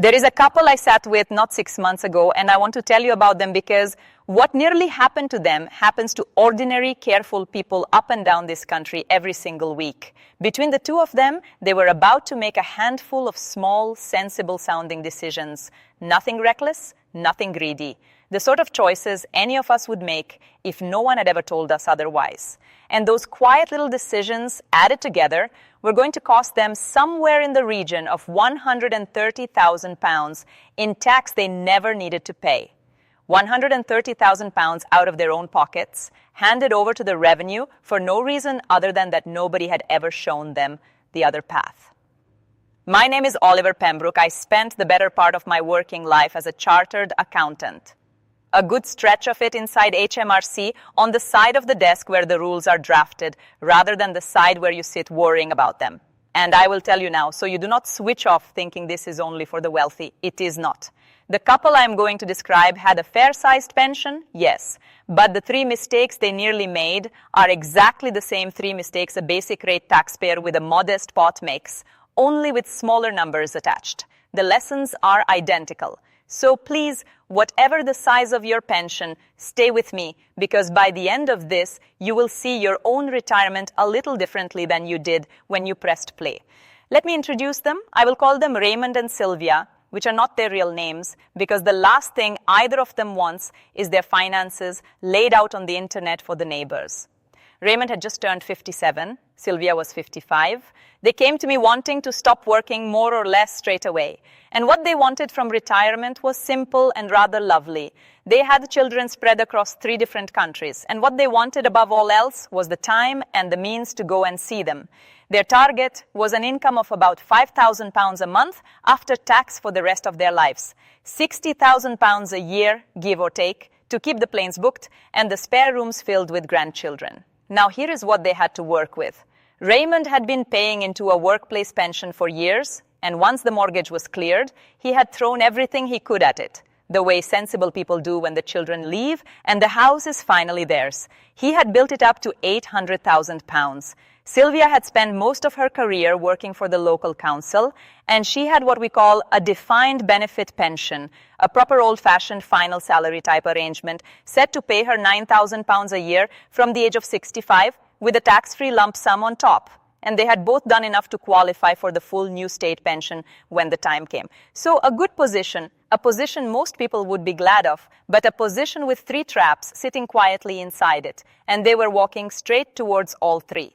There is a couple I sat with not 6 months ago, and I want to tell you about them because what nearly happened to them happens to ordinary, careful people up and down this country every single week. Between the two of them, they were about to make a handful of small, sensible-sounding decisions. Nothing reckless, nothing greedy. The sort of choices any of us would make if no one had ever told us otherwise. And those quiet little decisions, added together, were going to cost them somewhere in the region of £130,000 in tax they never needed to pay. £130,000 out of their own pockets, handed over to the revenue for no reason other than that nobody had ever shown them the other path. My name is Oliver Pembroke. I spent the better part of my working life as a chartered accountant. A good stretch of it inside HMRC on the side of the desk where the rules are drafted, rather than the side where you sit worrying about them. And I will tell you now, so you do not switch off thinking this is only for the wealthy. It is not. The couple I am going to describe had a fair-sized pension, yes, but the 3 mistakes they nearly made are exactly the same 3 mistakes a basic rate taxpayer with a modest pot makes, only with smaller numbers attached. The lessons are identical. So please, whatever the size of your pension, stay with me, because by the end of this, you will see your own retirement a little differently than you did when you pressed play. Let me introduce them. I will call them Raymond and Sylvia, which are not their real names, because the last thing either of them wants is their finances laid out on the internet for the neighbors. Raymond had just turned 57. Sylvia was 55. They came to me wanting to stop working more or less straight away. And what they wanted from retirement was simple and rather lovely. They had children spread across 3 different countries. And what they wanted above all else was the time and the means to go and see them. Their target was an income of about £5,000 a month after tax for the rest of their lives. £60,000 a year, give or take, to keep the planes booked and the spare rooms filled with grandchildren. Now here is what they had to work with. Raymond had been paying into a workplace pension for years, and once the mortgage was cleared, he had thrown everything he could at it, the way sensible people do when the children leave and the house is finally theirs. He had built it up to £800,000. Sylvia had spent most of her career working for the local council, and she had what we call a defined benefit pension, a proper old-fashioned final salary type arrangement set to pay her £9,000 a year from the age of 65 with a tax-free lump sum on top. And they had both done enough to qualify for the full new state pension when the time came. So a good position, a position most people would be glad of, but a position with 3 traps sitting quietly inside it, and they were walking straight towards all 3.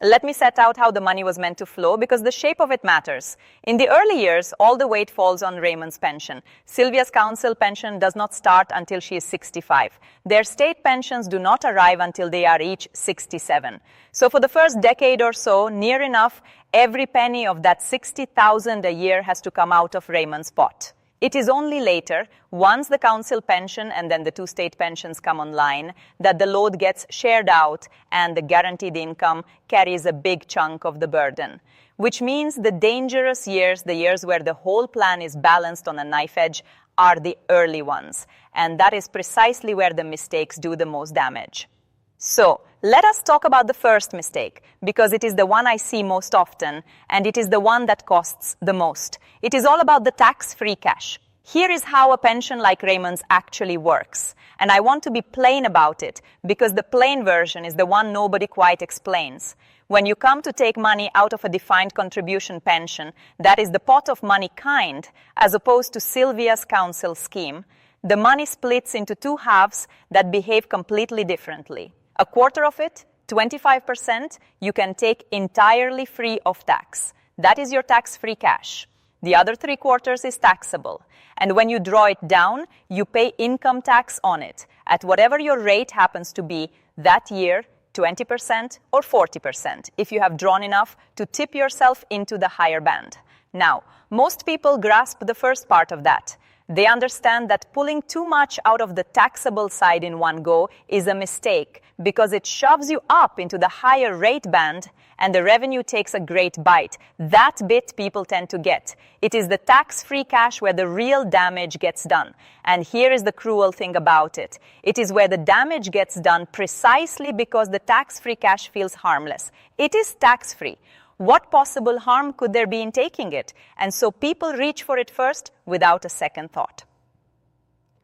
Let me set out how the money was meant to flow, because the shape of it matters. In the early years, all the weight falls on Raymond's pension. Sylvia's council pension does not start until she is 65. Their state pensions do not arrive until they are each 67. So for the first decade or so, near enough, every penny of that $60,000 a year has to come out of Raymond's pot. It is only later, once the council pension and then the 2 state pensions come online, that the load gets shared out and the guaranteed income carries a big chunk of the burden. Which means the dangerous years, the years where the whole plan is balanced on a knife edge, are the early ones. And that is precisely where the mistakes do the most damage. So, let us talk about the first mistake, because it is the one I see most often, and it is the one that costs the most. It is all about the tax-free cash. Here is how a pension like Raymond's actually works. And I want to be plain about it, because the plain version is the one nobody quite explains. When you come to take money out of a defined contribution pension, that is the pot of money kind, as opposed to Sylvia's council scheme, the money splits into 2 halves that behave completely differently. A quarter of it, 25%, you can take entirely free of tax. That is your tax-free cash. The other 3/4 is taxable. And when you draw it down, you pay income tax on it, at whatever your rate happens to be that year, 20% or 40%, if you have drawn enough to tip yourself into the higher band. Now, most people grasp the first part of that. They understand that pulling too much out of the taxable side in one go is a mistake, because it shoves you up into the higher rate band and the revenue takes a great bite. That bit people tend to get. It is the tax-free cash where the real damage gets done. And here is the cruel thing about it. It is where the damage gets done precisely because the tax-free cash feels harmless. It is tax-free. What possible harm could there be in taking it? And so people reach for it first without a second thought.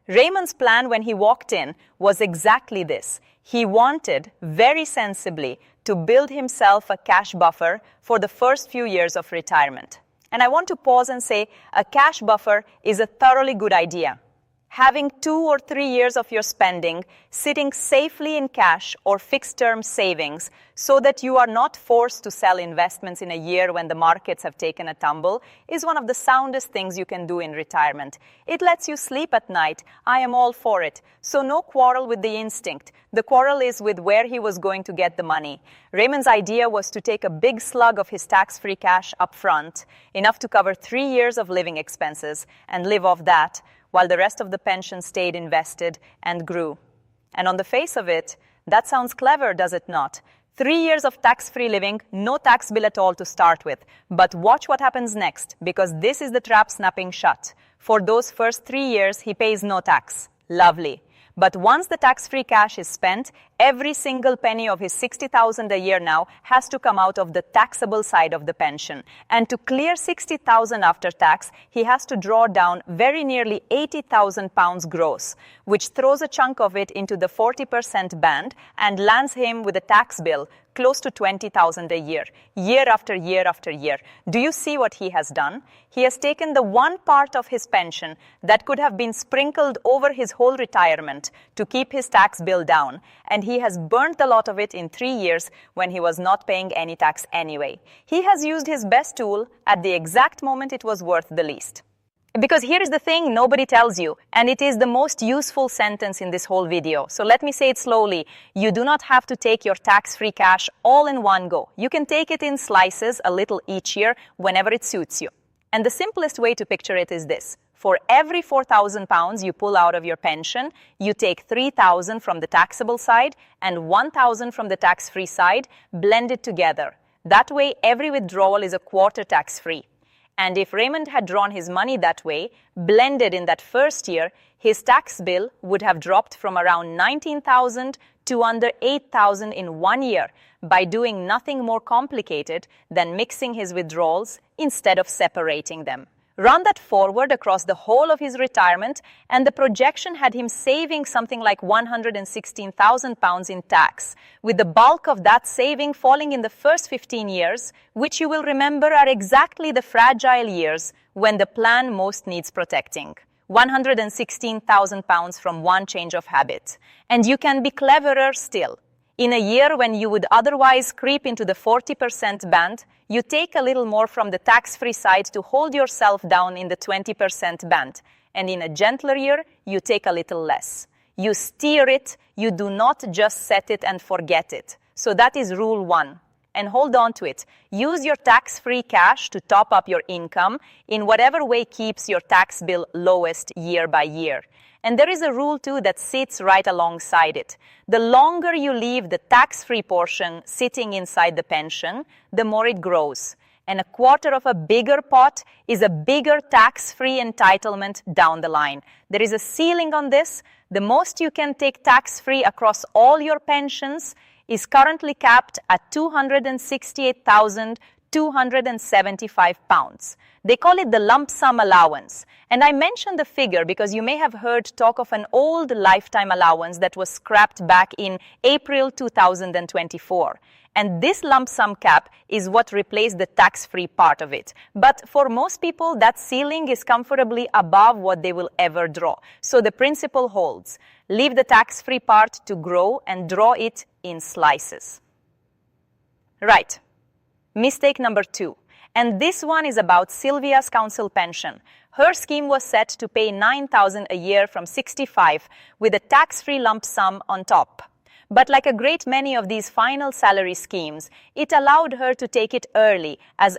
Raymond's plan when he walked in was exactly this. He wanted, very sensibly, to build himself a cash buffer for the first few years of retirement. And I want to pause and say a cash buffer is a thoroughly good idea. Having 2 or 3 years of your spending sitting safely in cash or fixed-term savings so that you are not forced to sell investments in a year when the markets have taken a tumble is one of the soundest things you can do in retirement. It lets you sleep at night. I am all for it. So no quarrel with the instinct. The quarrel is with where he was going to get the money. Raymond's idea was to take a big slug of his tax-free cash up front, enough to cover 3 years of living expenses, and live off that, while the rest of the pension stayed invested and grew. And on the face of it, that sounds clever, does it not? 3 years of tax-free living, no tax bill at all to start with. But watch what happens next, because this is the trap snapping shut. For those first 3 years, he pays no tax. Lovely. But once the tax-free cash is spent, every single penny of his $60,000 a year now has to come out of the taxable side of the pension. And to clear $60,000 after tax, he has to draw down very nearly £80,000 gross, which throws a chunk of it into the 40% band and lands him with a tax bill close to $20,000 a year after year after year. Do you see what he has done? He has taken the one part of his pension that could have been sprinkled over his whole retirement to keep his tax bill down, and he has burnt the lot of it in 3 years when he was not paying any tax anyway. He has used his best tool at the exact moment it was worth the least. Because here is the thing nobody tells you, and it is the most useful sentence in this whole video. So let me say it slowly. You do not have to take your tax-free cash all in one go. You can take it in slices, a little each year, whenever it suits you. And the simplest way to picture it is this. For every £4,000 you pull out of your pension, you take $3,000 from the taxable side and $1,000 from the tax-free side, blend it together. That way, every withdrawal is a quarter tax-free. And if Raymond had drawn his money that way, blended in that first year, his tax bill would have dropped from around $19,000 to under $8,000 in 1 year by doing nothing more complicated than mixing his withdrawals instead of separating them. Run that forward across the whole of his retirement, and the projection had him saving something like £116,000 in tax, with the bulk of that saving falling in the first 15 years, which you will remember are exactly the fragile years when the plan most needs protecting. £116,000 from one change of habit. And you can be cleverer still. In a year when you would otherwise creep into the 40% band, you take a little more from the tax-free side to hold yourself down in the 20% band. And in a gentler year, you take a little less. You steer it, you do not just set it and forget it. So that is rule 1. And hold on to it. Use your tax-free cash to top up your income in whatever way keeps your tax bill lowest year by year. And there is a rule, too, that sits right alongside it. The longer you leave the tax-free portion sitting inside the pension, the more it grows. And a quarter of a bigger pot is a bigger tax-free entitlement down the line. There is a ceiling on this. The most you can take tax-free across all your pensions is currently capped at £268,275. They call it the lump sum allowance. And I mention the figure because you may have heard talk of an old lifetime allowance that was scrapped back in April 2024. And this lump sum cap is what replaced the tax-free part of it. But for most people, that ceiling is comfortably above what they will ever draw. So the principle holds. Leave the tax-free part to grow and draw it in slices. Right. Mistake number 2. And this one is about Sylvia's council pension. Her scheme was set to pay $9,000 a year from 65 with a tax-free lump sum on top. But like a great many of these final salary schemes, it allowed her to take it early as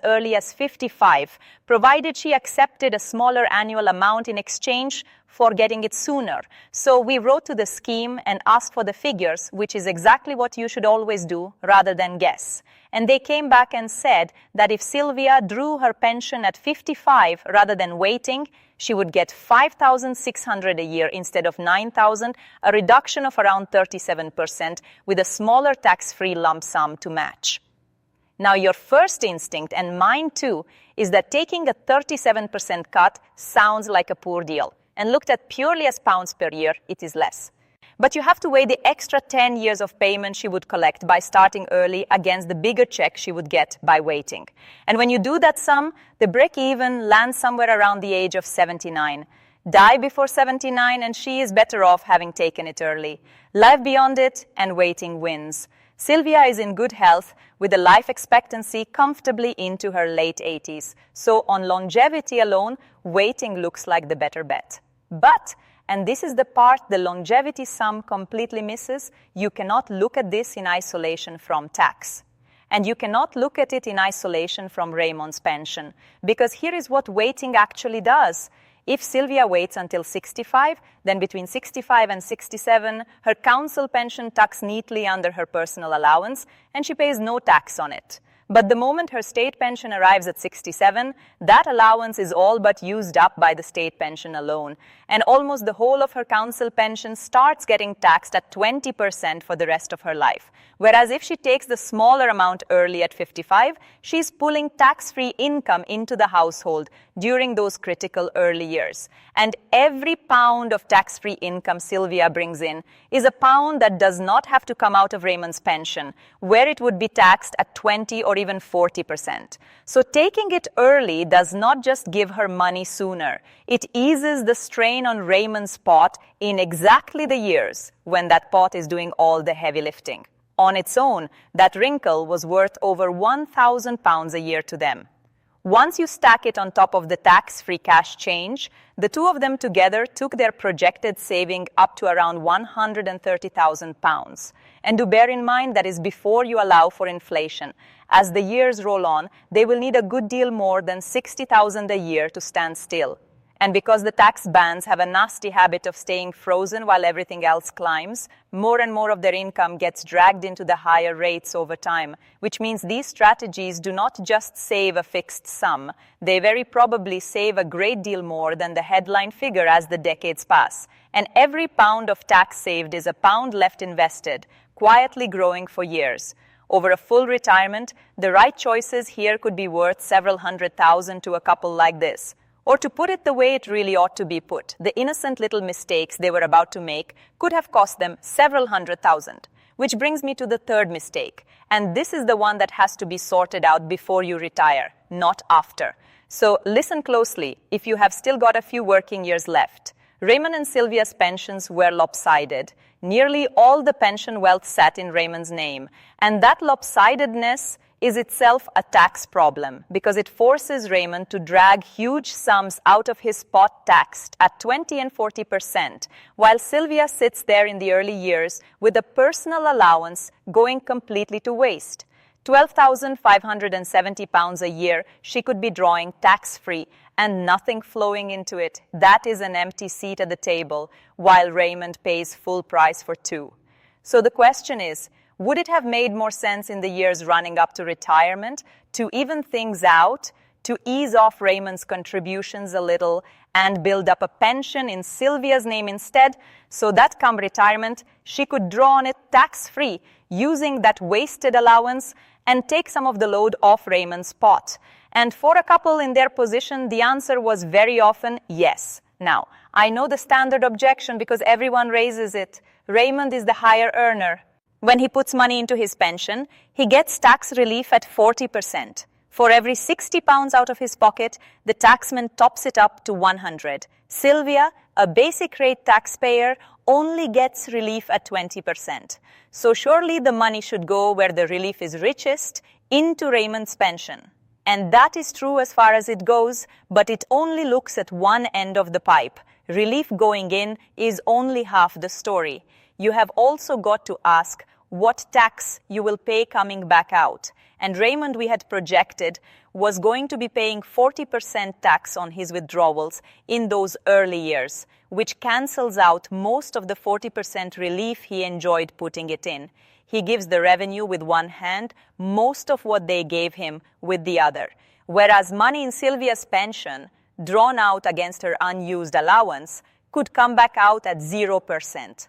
55, provided she accepted a smaller annual amount in exchange for getting it sooner. So we wrote to the scheme and asked for the figures, which is exactly what you should always do rather than guess. And they came back and said that if Sylvia drew her pension at 55 rather than waiting, she would get $5,600 a year instead of $9,000, a reduction of around 37%, with a smaller tax-free lump sum to match. Now, your first instinct, and mine too, is that taking a 37% cut sounds like a poor deal, and looked at purely as pounds per year, it is less. But you have to weigh the extra 10 years of payment she would collect by starting early against the bigger check she would get by waiting. And when you do that sum, the break-even lands somewhere around the age of 79. Die before 79, and she is better off having taken it early. Life beyond it, and waiting wins. Sylvia is in good health, with a life expectancy comfortably into her late 80s. So on longevity alone, waiting looks like the better bet. But, and this is the part the longevity sum completely misses, you cannot look at this in isolation from tax. And you cannot look at it in isolation from Raymond's pension, because here is what waiting actually does. If Sylvia waits until 65, then between 65 and 67, her council pension tucks neatly under her personal allowance, and she pays no tax on it. But the moment her state pension arrives at 67, that allowance is all but used up by the state pension alone, and almost the whole of her council pension starts getting taxed at 20% for the rest of her life. Whereas if she takes the smaller amount early at 55, she's pulling tax-free income into the household during those critical early years. And every pound of tax-free income Sylvia brings in is a pound that does not have to come out of Raymond's pension, where it would be taxed at 20 or even 40%. So taking it early does not just give her money sooner. It eases the strain on Raymond's pot in exactly the years when that pot is doing all the heavy lifting. On its own, that wrinkle was worth over £1,000 a year to them. Once you stack it on top of the tax-free cash change, the two of them together took their projected saving up to around £130,000. And do bear in mind that is before you allow for inflation. As the years roll on, they will need a good deal more than $60,000 a year to stand still. And because the tax bands have a nasty habit of staying frozen while everything else climbs, more and more of their income gets dragged into the higher rates over time, which means these strategies do not just save a fixed sum. They very probably save a great deal more than the headline figure as the decades pass. And every pound of tax saved is a pound left invested, quietly growing for years. Over a full retirement, the right choices here could be worth several $100,000 to a couple like this. Or to put it the way it really ought to be put, the innocent little mistakes they were about to make could have cost them several $100,000. Which brings me to the third mistake. And this is the one that has to be sorted out before you retire, not after. So listen closely if you have still got a few working years left. Raymond and Sylvia's pensions were lopsided. Nearly all the pension wealth sat in Raymond's name. And that lopsidedness is itself a tax problem because it forces Raymond to drag huge sums out of his pot taxed at 20 and 40%, while Sylvia sits there in the early years with a personal allowance going completely to waste. £12,570 a year she could be drawing tax-free and nothing flowing into it. That is an empty seat at the table, while Raymond pays full price for two. So the question is, would it have made more sense in the years running up to retirement to even things out, to ease off Raymond's contributions a little and build up a pension in Sylvia's name instead, so that come retirement, she could draw on it tax-free, using that wasted allowance and take some of the load off Raymond's pot? And for a couple in their position, the answer was very often yes. Now, I know the standard objection because everyone raises it. Raymond is the higher earner. When he puts money into his pension, he gets tax relief at 40%. For every £60 out of his pocket, the taxman tops it up to 100. Sylvia, a basic rate taxpayer, only gets relief at 20%. So surely the money should go where the relief is richest, into Raymond's pension. And that is true as far as it goes, but it only looks at one end of the pipe. Relief going in is only half the story. You have also got to ask what tax you will pay coming back out. And Raymond, we had projected, was going to be paying 40% tax on his withdrawals in those early years, which cancels out most of the 40% relief he enjoyed putting it in. He gives the revenue with one hand, most of what they gave him with the other. Whereas money in Sylvia's pension, drawn out against her unused allowance, could come back out at 0%.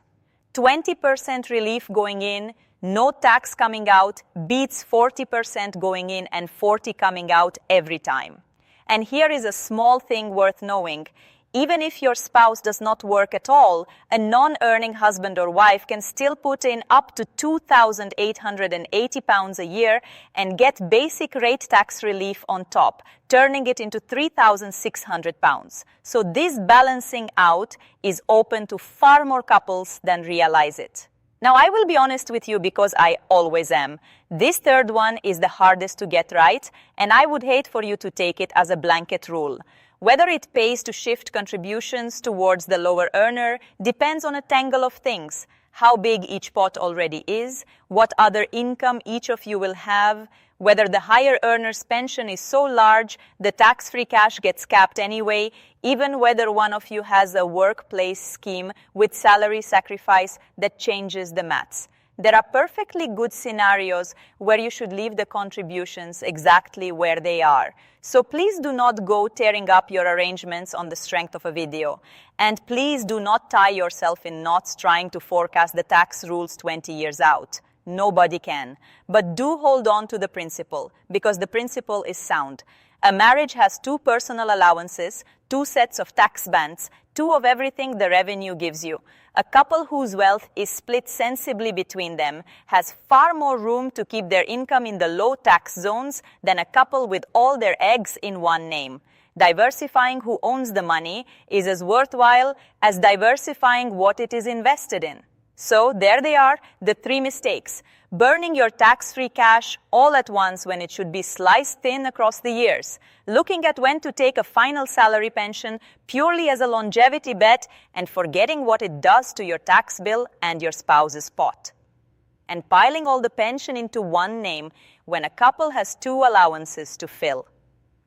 20% relief going in, No tax coming out beats 40% going in and 40 coming out every time. And here is a small thing worth knowing. Even if your spouse does not work at all, a non-earning husband or wife can still put in up to £2,880 a year and get basic rate tax relief on top, turning it into £3,600. So this balancing out is open to far more couples than realize it. Now, I will be honest with you because I always am. This third one is the hardest to get right, and I would hate for you to take it as a blanket rule. Whether it pays to shift contributions towards the lower earner depends on a tangle of things. How big each pot already is, what other income each of you will have, whether the higher earner's pension is so large the tax-free cash gets capped anyway, even whether one of you has a workplace scheme with salary sacrifice that changes the maths. There are perfectly good scenarios where you should leave the contributions exactly where they are. So please do not go tearing up your arrangements on the strength of a video. And please do not tie yourself in knots trying to forecast the tax rules 20 years out. Nobody can. But do hold on to the principle, because the principle is sound. A marriage has 2 personal allowances, 2 sets of tax bands, 2 of everything the revenue gives you. A couple whose wealth is split sensibly between them has far more room to keep their income in the low tax zones than a couple with all their eggs in one name. Diversifying who owns the money is as worthwhile as diversifying what it is invested in. So there they are, the 3 mistakes. Burning your tax-free cash all at once when it should be sliced thin across the years. Looking at when to take a final salary pension purely as a longevity bet and forgetting what it does to your tax bill and your spouse's pot. And piling all the pension into one name when a couple has 2 allowances to fill.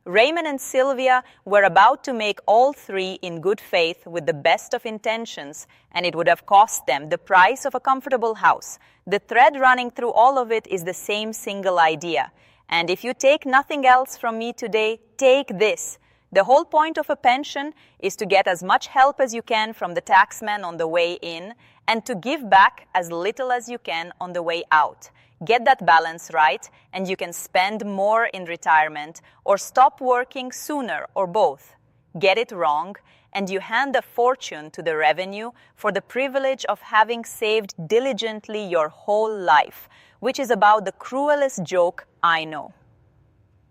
Raymond and Sylvia were about to make all 3 in good faith with the best of intentions, and it would have cost them the price of a comfortable house. The thread running through all of it is the same single idea. And if you take nothing else from me today, take this. The whole point of a pension is to get as much help as you can from the taxman on the way in and to give back as little as you can on the way out. Get that balance right, and you can spend more in retirement or stop working sooner or both. Get it wrong, and you hand a fortune to the revenue for the privilege of having saved diligently your whole life, which is about the cruelest joke I know.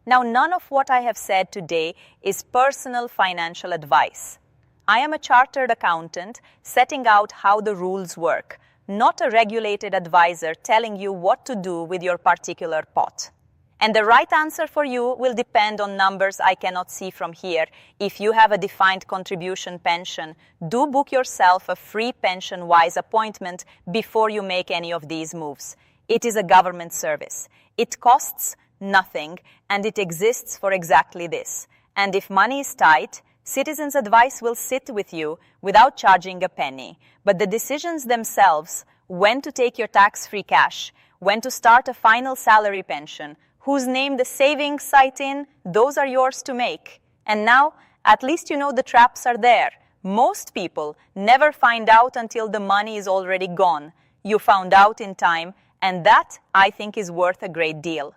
Now, none of what I have said today is personal financial advice. I am a chartered accountant setting out how the rules work, not a regulated advisor telling you what to do with your particular pot. And the right answer for you will depend on numbers I cannot see from here. If you have a defined contribution pension, do book yourself a free pension-wise appointment before you make any of these moves. It is a government service. It costs nothing, and it exists for exactly this. And if money is tight, Citizens Advice will sit with you without charging a penny, but the decisions themselves, when to take your tax-free cash, when to start a final salary pension, whose name the savings site in, those are yours to make. And now, at least you know the traps are there. Most people never find out until the money is already gone. You found out in time, and that, I think, is worth a great deal.